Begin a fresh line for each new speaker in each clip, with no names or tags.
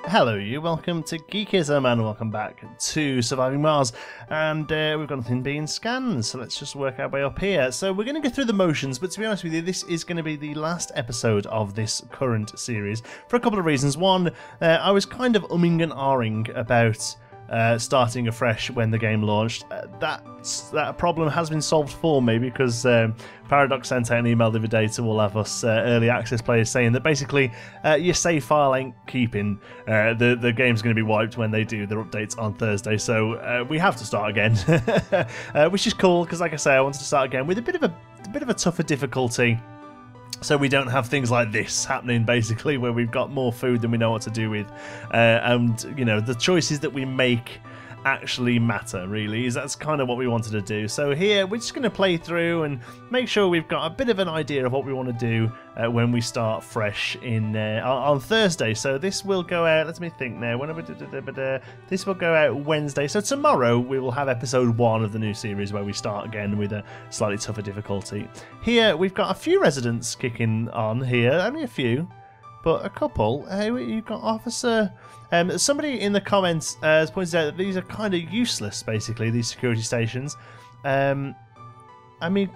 Hello you, welcome to Geekism and welcome back to Surviving Mars, and we've got nothing being scanned, so let's just work our way up here. So we're going to go through the motions, but to be honest with you, this is going to be the last episode of this current series for a couple of reasons. One, I was kind of umming and ahhing about starting afresh when the game launched. That problem has been solved for me because Paradox sent out an email the other day to all of us early access players saying that basically your save file ain't keeping. The game's going to be wiped when they do their updates on Thursday, so we have to start again, which is cool because, like I say, I wanted to start again with a bit of a tougher difficulty. So we don't have things like this happening, basically, where we've got more food than we know what to do with. And, you know, the choices that we make actually matter, really. That's kind of what we wanted to do. So here, we're just going to play through and make sure we've got a bit of an idea of what we want to do when we start fresh on Thursday. So this will go out, let me think now, this will go out Wednesday. So tomorrow we will have episode 1 of the new series where we start again with a slightly tougher difficulty. Here we've got a few residents kicking on here, only a few, but a couple. Hey, you've got Officer. Somebody in the comments has pointed out that these are kind of useless, basically, these security stations. I mean,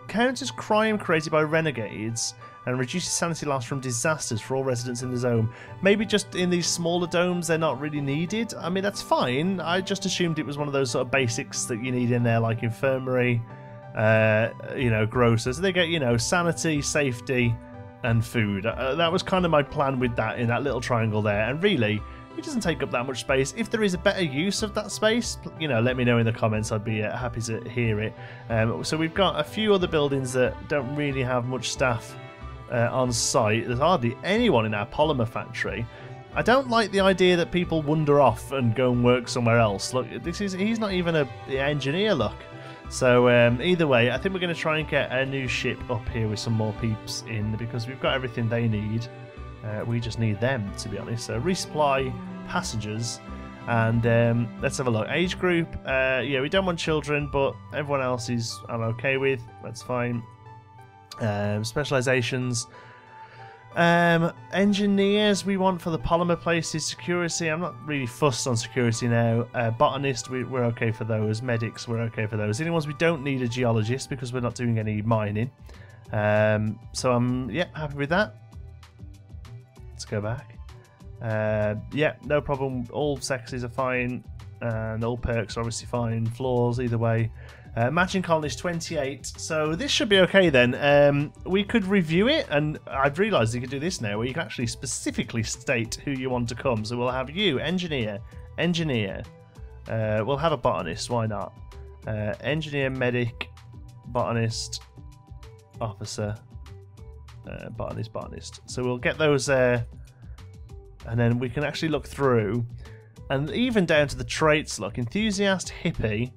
counters crime created by renegades and reduces sanity loss from disasters for all residents in the zone. Maybe just in these smaller domes they're not really needed. I mean, that's fine. I just assumed it was one of those sort of basics that you need in there, like infirmary, you know, grocers. They get, you know, sanity, safety, and food. That was kind of my plan with that in that little triangle there, and really it doesn't take up that much space. If there is a better use of that space, you know, let me know in the comments. I'd be happy to hear it. So we've got a few other buildings that don't really have much staff on site. There's hardly anyone in our polymer factory. I don't like the idea that people wander off and go and work somewhere else. Look, he's not even an engineer, look. So either way, I think we're going to try and get a new ship up here with some more peeps in, because we've got everything they need. We just need them, to be honest. So resupply passengers, and let's have a look. Age group, yeah, we don't want children, but everyone else is I'm okay with. That's fine. Specializations. Engineers we want for the polymer places. Security, I'm not really fussed on security now. Botanist, we're okay for those. Medics, we're okay for those. The only ones we don't need a geologist because we're not doing any mining. So I'm happy with that. Let's go back. Yeah, no problem. All sexes are fine, and all perks are obviously fine. Floors, either way. Matching colonies 28, so this should be okay then. We could review it, and I've realised you can do this now, where you can actually specifically state who you want to come. So we'll have you, engineer. We'll have a botanist, why not? Engineer, medic, botanist, officer, botanist. So we'll get those there, and then we can actually look through, and even down to the traits. Look, enthusiast, hippie,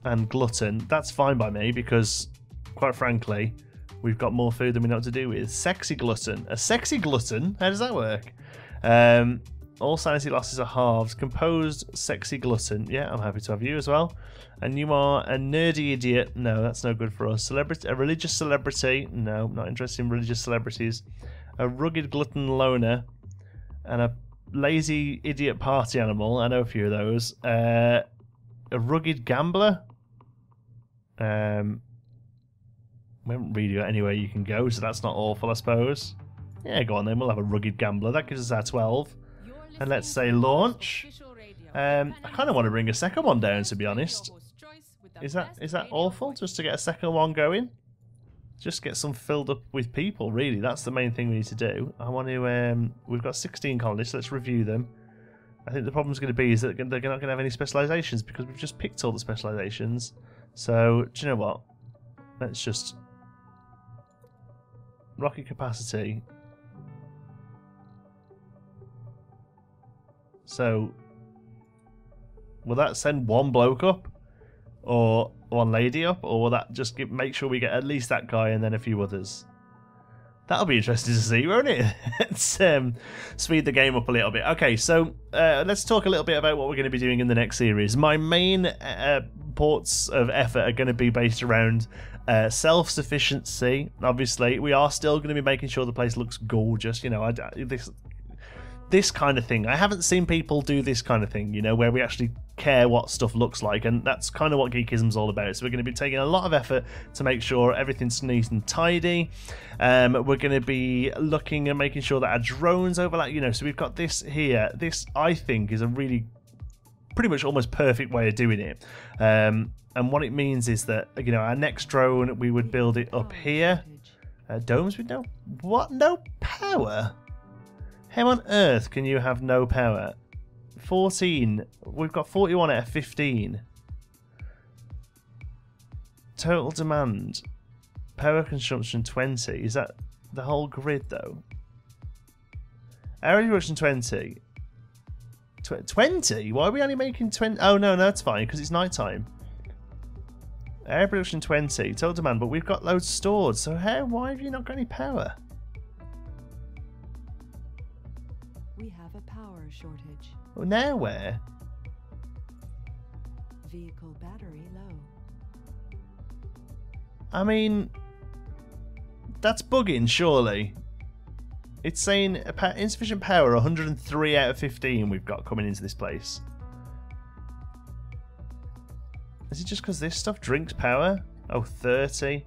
and glutton. That's fine by me because, quite frankly, we've got more food than we know what to do with. Sexy glutton. A sexy glutton? How does that work? All sanity losses are halved. Composed sexy glutton. Yeah, I'm happy to have you as well. And you are a nerdy idiot. No, that's no good for us. Celebrity, a religious celebrity. No, not interested in religious celebrities. A rugged glutton loner. And a lazy idiot party animal. I know a few of those. A rugged gambler. We haven't really got anywhere you can go, so that's not awful, I suppose. Yeah, go on then, we'll have a rugged gambler. That gives us our 12. And let's say launch. I kind of want to bring a second one down, to be honest. Is that awful, just to get a second one going? Just get some filled up with people, really. That's the main thing we need to do. I want to... we've got 16 colonies, so let's review them. I think the problem's going to be is that they're not going to have any specializations because we've just picked all the specializations. So, do you know what? Let's just... rocket capacity. So, will that send one bloke up? Or one lady up? Or will that just make sure we get at least that guy and then a few others? That'll be interesting to see, won't it? Let's speed the game up a little bit. Okay, so let's talk a little bit about what we're going to be doing in the next series. My main ports of effort are going to be based around self-sufficiency. Obviously, we are still going to be making sure the place looks gorgeous. You know, this kind of thing. I haven't seen people do this kind of thing, you know, where we actually care what stuff looks like, and that's kind of what Geekism's all about. So we're going to be taking a lot of effort to make sure everything's neat and tidy. We're going to be looking and making sure that our drones overlap, you know, so we've got this here. This, I think, is a really pretty much almost perfect way of doing it. And what it means is that, you know, our next drone, we would build it up here. Domes with no... What? No power? How on earth can you have no power? 14. We've got 41 out of 15. Total demand. Power consumption 20. Is that the whole grid though? Area production 20. 20? Why are we only making 20? Oh no, that's fine because it's night time. Air production 20. Total demand, but we've got loads stored. So why have you not got any power?
We have a power shortage.
Well, now where?
Vehicle battery low.
I mean, that's bugging, surely. It's saying insufficient power, 103 out of 15 we've got coming into this place. Is it just because this stuff drinks power? Oh, 30,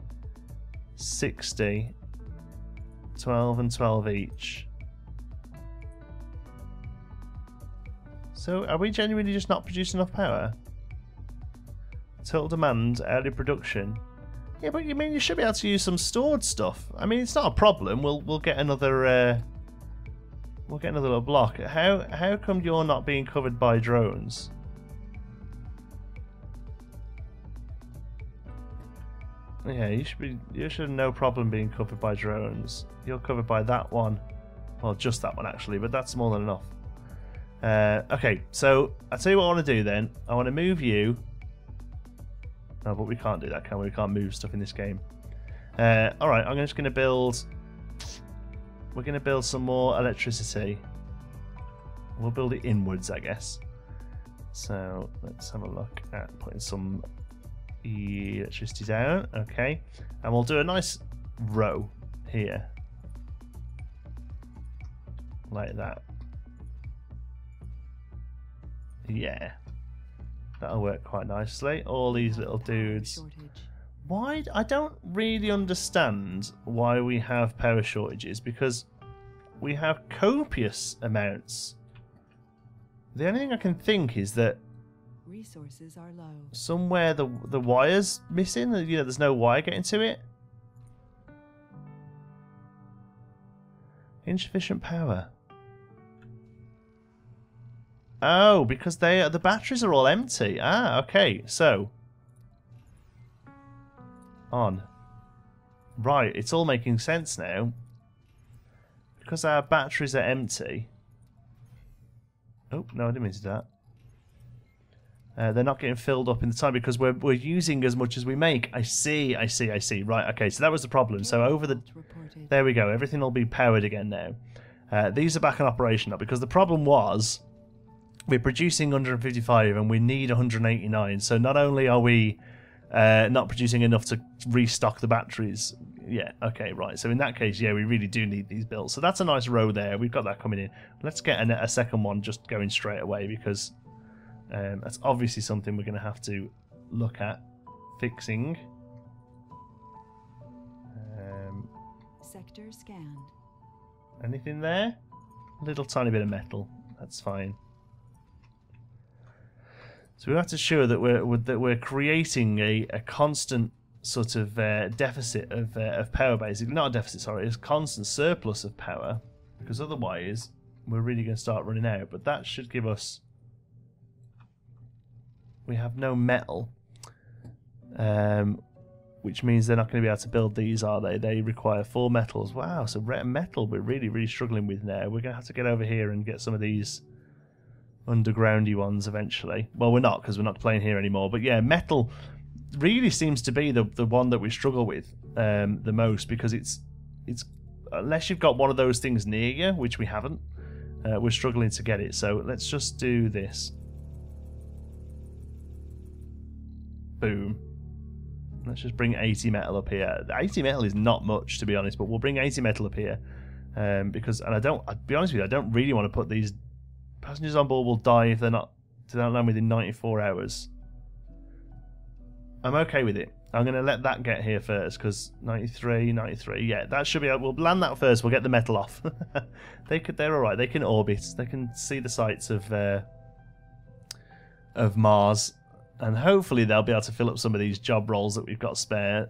60, 12 and 12 each. So are we genuinely just not producing enough power? Total demand, early production. Yeah, but you mean you should be able to use some stored stuff. I mean, it's not a problem. We'll get another little block. How come you're not being covered by drones? Yeah, you should have no problem being covered by drones. You're covered by that one. Well, just that one actually, but that's more than enough. Okay, so I'll tell you what I want to do then. I want to move you. No, but we can't do that, can we? We can't move stuff in this game. Alright, I'm just going to build... We're going to build some more electricity. We'll build it inwards, I guess. So, let's have a look at putting some electricity down. Okay. And we'll do a nice row here. Like that. Yeah. That'll work quite nicely. All these little dudes. Why? I don't really understand why we have power shortages, because we have copious amounts. The only thing I can think is that
resources are low.
Somewhere the wire's missing. You know, there's no wire getting to it. Insufficient power. Oh, because the batteries are all empty. Ah, okay. So on. Right, it's all making sense now. Because our batteries are empty. Oh, no, I didn't mean to do that. They're not getting filled up in the time because we're using as much as we make. I see. Right, okay, so that was the problem. So over the... There we go. Everything will be powered again now. These are back in operation now because the problem was we're producing 155 and we need 189. So not only are we not producing enough to restock the batteries... Yeah, okay, right. So in that case, yeah, we really do need these built. So that's a nice row there. We've got that coming in. Let's get a second one just going straight away because... that's obviously something we're going to have to look at fixing.
Sector scanned.
Anything there? A little tiny bit of metal. That's fine. So we have to ensure that we're creating a constant sort of deficit of power, basically. Not a deficit, sorry. It's a constant surplus of power, because otherwise we're really going to start running out. But that should give us... We have no metal, which means they're not going to be able to build these, are they? They require 4 metals. Wow, so metal we're really struggling with now. We're going to have to get over here and get some of these undergroundy ones eventually. Well, we're not, because we're not playing here anymore. But yeah, metal really seems to be the one that we struggle with the most, because it's unless you've got one of those things near you, which we haven't, we're struggling to get it. So let's just do this. Boom. Let's just bring 80 metal up here. 80 metal is not much, to be honest, but we'll bring 80 metal up here. Because, and I'll be honest with you, I don't really want to put these passengers on board will die if they don't land within 94 hours. I'm okay with it. I'm going to let that get here first, because 93, yeah, that should be. We'll land that first. We'll get the metal off. They're all right. They can orbit. They can see the sights of Mars, and hopefully they'll be able to fill up some of these job roles that we've got spare.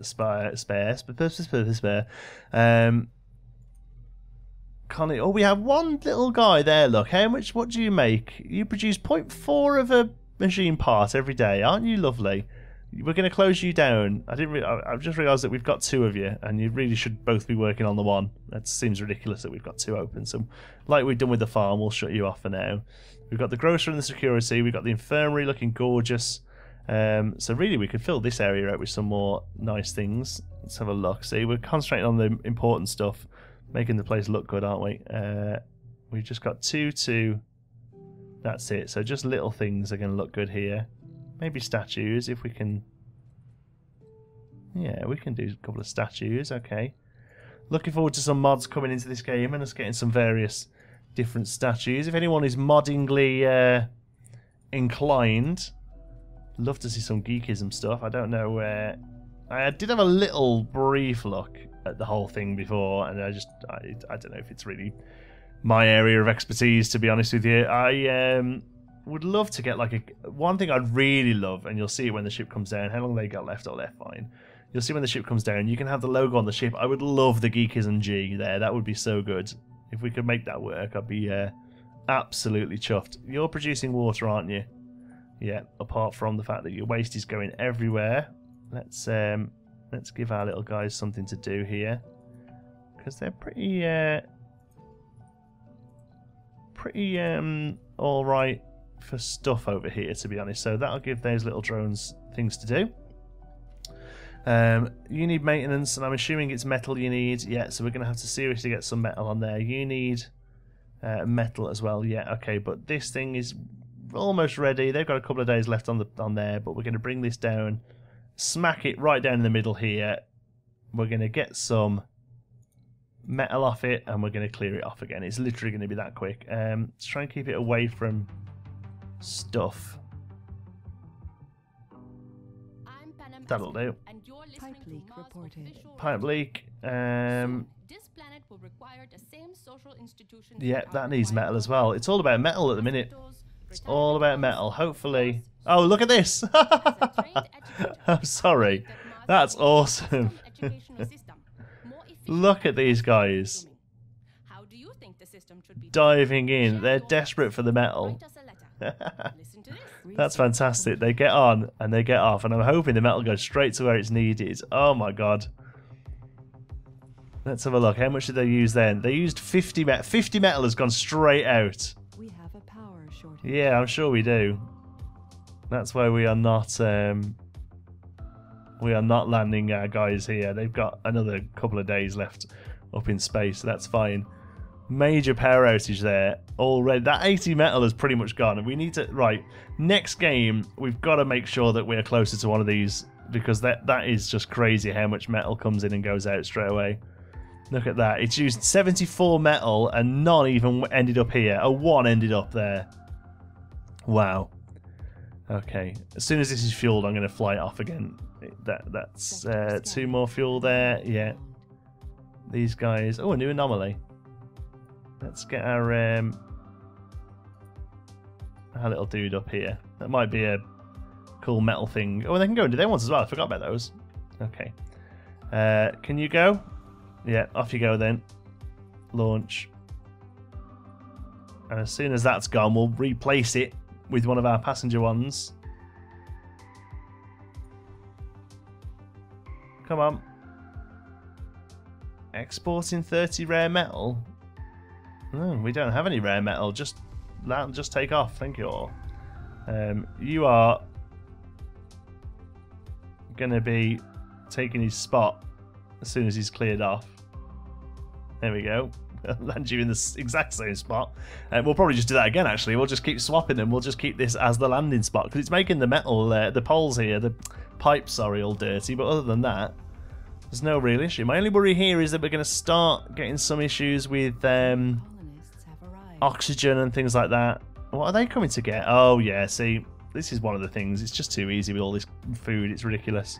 Connie, oh, we have one little guy there. Look, how much? What do you make? You produce 0.4 of a machine part every day, aren't you? Lovely. We're going to close you down. I've just realised that we've got 2 of you, and you really should both be working on the one. That seems ridiculous that we've got 2 open. So, like we've done with the farm, we'll shut you off for now. We've got the grocer and the security. We've got the infirmary looking gorgeous. So really, we could fill this area out with some more nice things. Let's have a look. See, we're concentrating on the important stuff, making the place look good, aren't we? We've just got 2. That's it. So just little things are going to look good here. Maybe statues, if we can. Yeah, we can do a couple of statues. Okay. Looking forward to some mods coming into this game and us getting some various different statues. If anyone is moddingly inclined, love to see some geekism stuff. I don't know where. I did have a little brief look at the whole thing before, and I don't know if it's really my area of expertise, to be honest with you. I would love to get like one thing I'd really love, and you'll see it when the ship comes down. How long they got left? Oh, they're fine. You'll see when the ship comes down. You can have the logo on the ship. I would love the Geekism G there. That would be so good. If we could make that work, I'd be absolutely chuffed. You're producing water, aren't you? Yeah. Apart from the fact that your waste is going everywhere. Let's give our little guys something to do here, because they're pretty all right for stuff over here, to be honest. So that'll give those little drones things to do. You need maintenance, and I'm assuming it's metal you need. Yeah, so we're going to have to seriously get some metal on there. You need metal as well. Yeah, okay, but this thing is almost ready. They've got a couple of days left on there, but we're going to bring this down, smack it right down in the middle here. We're going to get some metal off it, and we're going to clear it off again. It's literally going to be that quick. Let's try and keep it away from stuff. That'll do.
Pipe leak reported.
Pipe leak.
This planet will require the same social institutions.
Yeah, that needs metal as well. It's all about metal at the minute. It's all about metal. Hopefully. Oh, look at this! I'm sorry. That's awesome. Look at these guys diving in. They're desperate for the metal. That's fantastic. They get on and they get off, and I'm hoping the metal goes straight to where it's needed. Oh my god. Let's have a look. How much did they use then? They used 50 metal. 50 metal has gone straight out.
We have a power shortage.
Yeah, I'm sure we do. That's why we are not landing our guys here. They've got another couple of days left up in space, so that's fine. Major power outage there already. That 80 metal is pretty much gone, and we need to, right, next game we've got to make sure that we're closer to one of these, because that is just crazy how much metal comes in and goes out straight away. Look at that. It's used 74 metal and none even ended up here. A 1 ended up there. Wow. Okay, as soon as this is fueled, I'm going to fly it off again. That's 2 more fuel there. Yeah. These guys. Oh, a new anomaly. Let's get our little dude up here. That might be a cool metal thing. Oh, and they can go and do their ones as well. I forgot about those. Okay. Can you go? Yeah, off you go then. Launch. And as soon as that's gone, we'll replace it with one of our passenger ones. Come on. Exporting 30 rare metal? No, we don't have any rare metal. Just take off. Thank you all. You are going to be taking his spot as soon as he's cleared off. There we go. Land you in the exact same spot. We'll probably just do that again, actually. We'll just keep swapping them. We'll just keep this as the landing spot, because it's making the metal, the poles here, the pipes, sorry, all dirty. But other than that, There's no real issue. My only worry here is that we're going to start getting some issues with
Colonists have arrived.
oxygen and things like that. What are they coming to get? Oh yeah, see, this is one of the things. It's just too easy with all this food. It's ridiculous.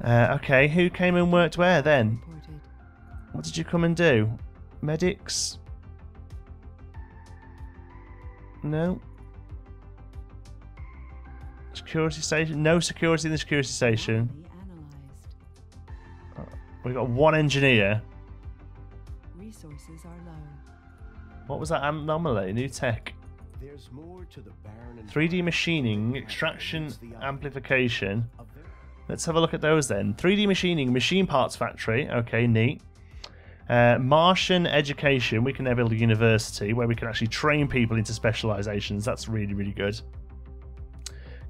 Okay, who came and worked where then?
Reported.
What did you come and do? Medics? No. Security station? No security in the security station.
Anomaly analyzed.
We've got one engineer.
Resources are low.
What was that anomaly? New tech.
There's more to the barren
3D machining, extraction, amplification. Let's have a look at those then. 3D machining, machine parts factory. Okay, neat. Martian education. We can now build a university where we can actually train people into specializations. That's really, really good.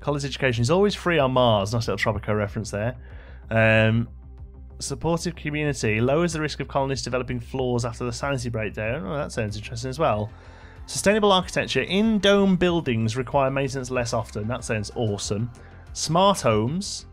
College education is always free on Mars. Nice little Tropico reference there. Supportive community lowers the risk of colonists developing flaws after the sanity breakdown. Oh, that sounds interesting as well. Sustainable architecture. In-dome buildings require maintenance less often. That sounds awesome. Smart homes.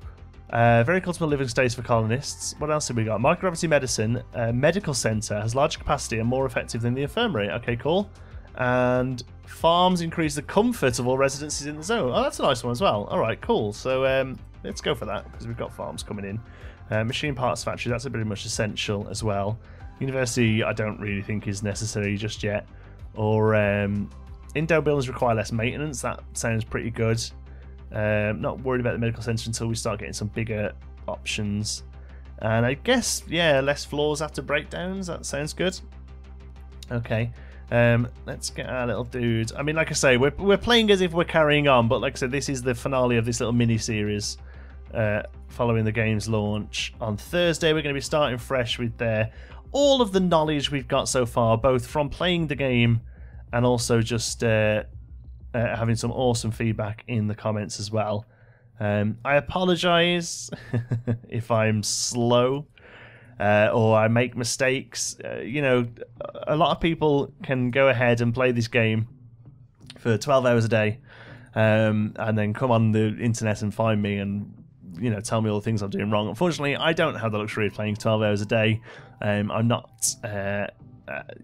Very comfortable living space for colonists. What else have we got? Microgravity medicine. Medical centre has larger capacity and more effective than the infirmary. Okay, cool. And farms increase the comfort of all residences in the zone. Oh, that's a nice one as well. All right, cool. So let's go for that because we've got farms coming in. Machine parts factory, that's a pretty much essential as well. University, I don't really think is necessary just yet. Or in-dome buildings require less maintenance. That sounds pretty good. Not worried about the medical centre until we start getting some bigger options. And I guess, yeah, less floors after breakdowns. That sounds good. Okay. Let's get our little dudes. I mean, like I say, we're playing as if we're carrying on, but like I said, this is the finale of this little mini-series following the game's launch. On Thursday, we're going to be starting fresh with all of the knowledge we've got so far, both from playing the game and also just having some awesome feedback in the comments as well. I apologise if I'm slow or I make mistakes. You know, a lot of people can go ahead and play this game for 12 hours a day and then come on the internet and find me and, you know, tell me all the things I'm doing wrong. Unfortunately, I don't have the luxury of playing 12 hours a day. I'm not...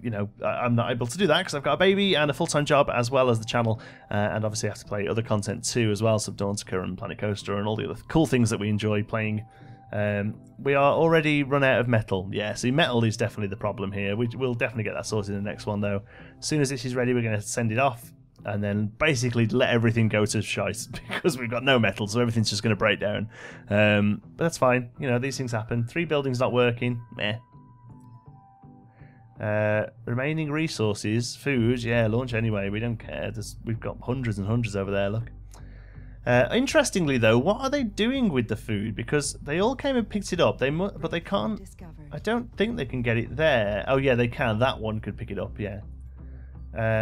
you know, I'm not able to do that because I've got a baby and a full-time job as well as the channel, and obviously I have to play other content too as well, Subnautica and Planet Coaster and all the other cool things that we enjoy playing. We are already run out of metal. Yeah, see, metal is definitely the problem here. We'll definitely get that sorted in the next one though. As soon as this is ready, we're going to send it off and then basically let everything go to shite because we've got no metal, so everything's just going to break down. But that's fine. You know, these things happen. 3 buildings not working. Meh. Remaining resources, food, yeah, launch anyway, we don't care. We've got hundreds and hundreds over there, look. Interestingly though, what are they doing with the food? Because they all came and picked it up, but they can't, I don't think they can get it there. Oh yeah, they can, that one could pick it up, yeah.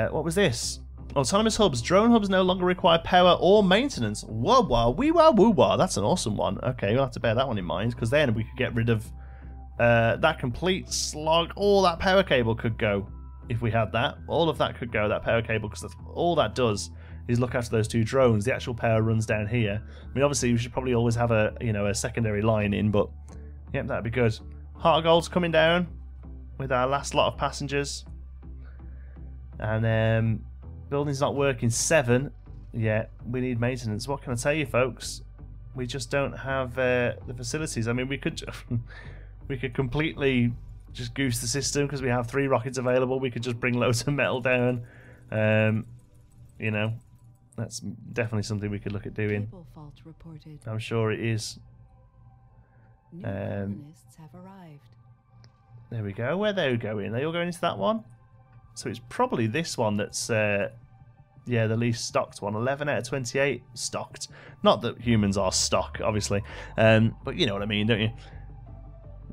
What was this? Autonomous hubs, drone hubs no longer require power or maintenance. Whoa, whoa, wee wah, woo wah, that's an awesome one. Okay, we'll have to bear that one in mind, because then we could get rid of that complete slog. All that power cable could go if we had that. All of that could go, that power cable, because all that does is look after those 2 drones. The actual power runs down here. I mean, obviously, we should probably always have a secondary line in, but yep, that'd be good. Heart of Gold's coming down with our last lot of passengers, and building's not working. 7. Yeah, we need maintenance. What can I tell you, folks? We just don't have the facilities. I mean, we could. We could completely just goose the system because we have 3 rockets available. We could just bring loads of metal down. You know, that's definitely something we could look at doing.
Fault reported.
I'm sure it is.
New colonists have arrived.
There we go. Where are they going? Are they all going into that one? So it's probably this one that's, yeah, the least stocked one. 11 out of 28 stocked. Not that humans are stock, obviously. But you know what I mean, don't you?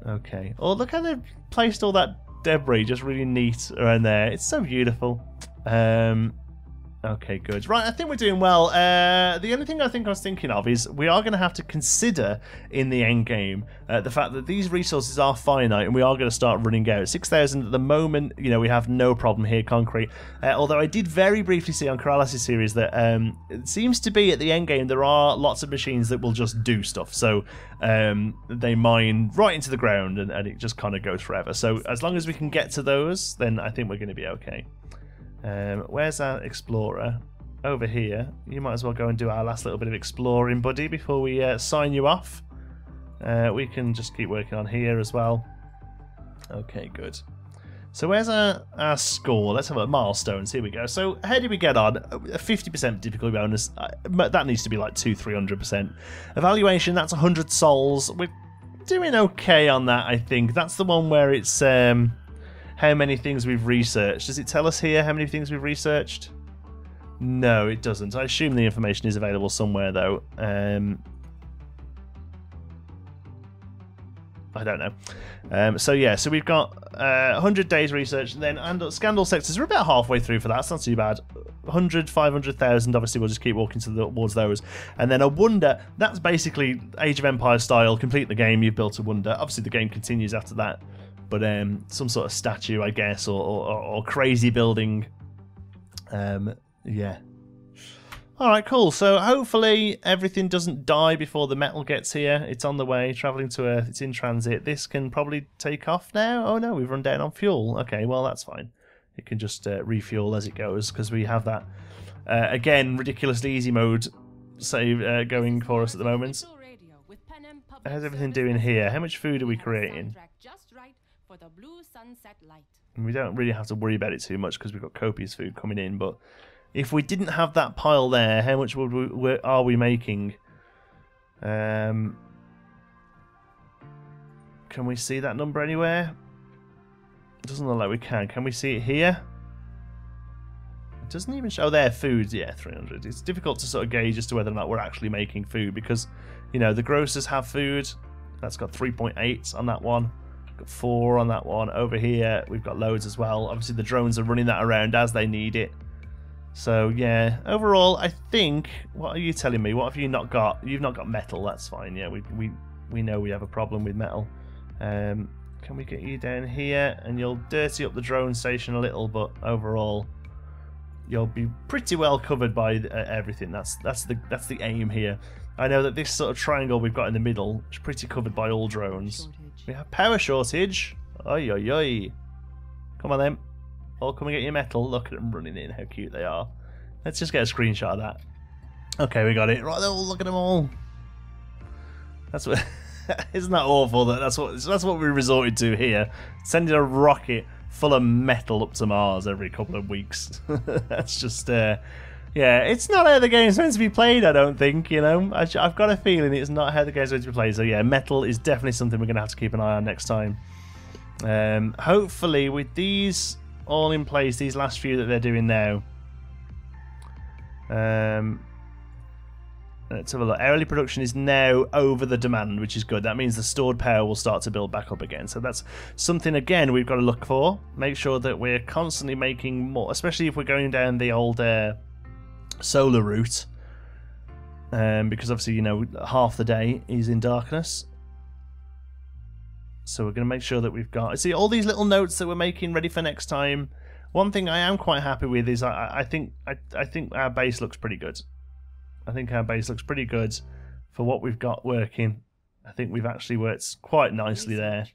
Okay. Oh, look how they've placed all that debris just really neat around there. It's so beautiful. Okay, good. Right, I think we're doing well. The only thing I was thinking of is we are going to have to consider in the end game the fact that these resources are finite and we are going to start running out. 6,000 at the moment, you know, we have no problem here, concrete. Although I did very briefly see on Corrales' series that it seems to be at the end game there are lots of machines that will just do stuff. So they mine right into the ground and it just kind of goes forever. So as long as we can get to those, then I think we're going to be okay. Where's our explorer? Over here. You might as well go and do our last little bit of exploring, buddy, before we sign you off. We can just keep working on here as well. Okay, good. So where's our score? Let's have a milestones. Here we go. So how did we get on? A 50% difficulty bonus. That needs to be like 200-300%. Evaluation, that's 100 souls. We're doing okay on that, I think. That's the one where it's... how many things we've researched. Does it tell us here how many things we've researched? No, it doesn't. I assume the information is available somewhere, though. I don't know. So yeah, so we've got 100 days research, and then scandal sectors are about halfway through for that. It's not too bad. 100, 500,000, obviously we'll just keep walking towards those. And then a wonder, that's basically Age of Empires style, complete the game, you've built a wonder. Obviously the game continues after that. But some sort of statue, I guess, or crazy building. Yeah. Alright, cool. So hopefully everything doesn't die before the metal gets here. It's on the way, travelling to Earth, it's in transit. This can probably take off now. Oh no, we've run down on fuel. Okay, well that's fine. It can just refuel as it goes, because we have that, again, ridiculously easy mode save going for us at the moment. How's everything doing here? How much food are we creating?
The blue sunset light.
We don't really have to worry about it too much because we've got copious food coming in, but if we didn't have that pile there, how much are we making? Can we see that number anywhere? It doesn't look like we can. Can we see it here? It doesn't even show. Oh, there, food. Yeah, 300. It's difficult to sort of gauge as to whether or not we're actually making food because, you know, the grocers have food. That's got 3.8 on that one. Got 4 on that one. Over here we've got loads as well. Obviously the drones are running that around as they need it. So yeah, overall I think, what are you telling me? What have you not got? You've not got metal. That's fine. Yeah, we know we have a problem with metal. Can we get you down here? And you'll dirty up the drone station a little, but overall you'll be pretty well covered by everything. That's the aim here. I know that this sort of triangle we've got in the middle is pretty covered by all drones. We have power shortage. Oi, oi, oi. Come on then. All come and get your metal. Look at them running in. How cute they are. Let's just get a screenshot of that. Okay, we got it. Right, look at them all. That's what. Isn't that awful? That's what we resorted to here. Sending a rocket full of metal up to Mars every couple of weeks. That's just. Yeah, it's not how the game's meant to be played, I don't think, you know. I've got a feeling it's not how the game's meant to be played. So yeah, metal is definitely something we're going to have to keep an eye on next time. Hopefully, with these all in place, these last few that they're doing now. Let's have a look. Early production is now over the demand, which is good. That means the stored power will start to build back up again. So that's something, again, we've got to look for. Make sure that we're constantly making more, especially if we're going down the old... solar route, because obviously, you know, half the day is in darkness, so we're going to make sure that we've got, see, all these little notes that we're making ready for next time. One thing I am quite happy with is I think our base looks pretty good. I think our base looks pretty good for what we've got working. I think we've actually worked quite nicely there.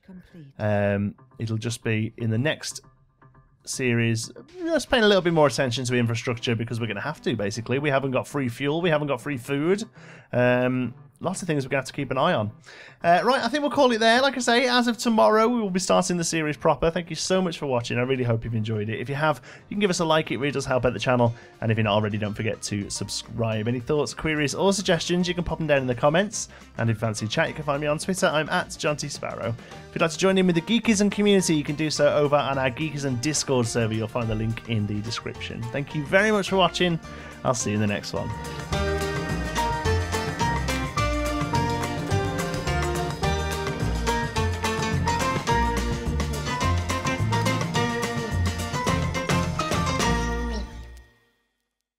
It'll just be in the next series, let's pay a little bit more attention to infrastructure because we're going to have to, basically. We haven't got free fuel, we haven't got free food. Lots of things we're going to have to keep an eye on. Right, I think we'll call it there. Like I say, as of tomorrow, we will be starting the series proper. Thank you so much for watching. I really hope you've enjoyed it. If you have, you can give us a like. It really does help out the channel. And if you're not already, don't forget to subscribe. Any thoughts, queries, or suggestions, you can pop them down in the comments. And if you fancy chat, you can find me on Twitter. I'm at John T. Sparrow. If you'd like to join in with the Geekism community, you can do so over on our Geekism Discord server. You'll find the link in the description. Thank you very much for watching. I'll see you in the next one.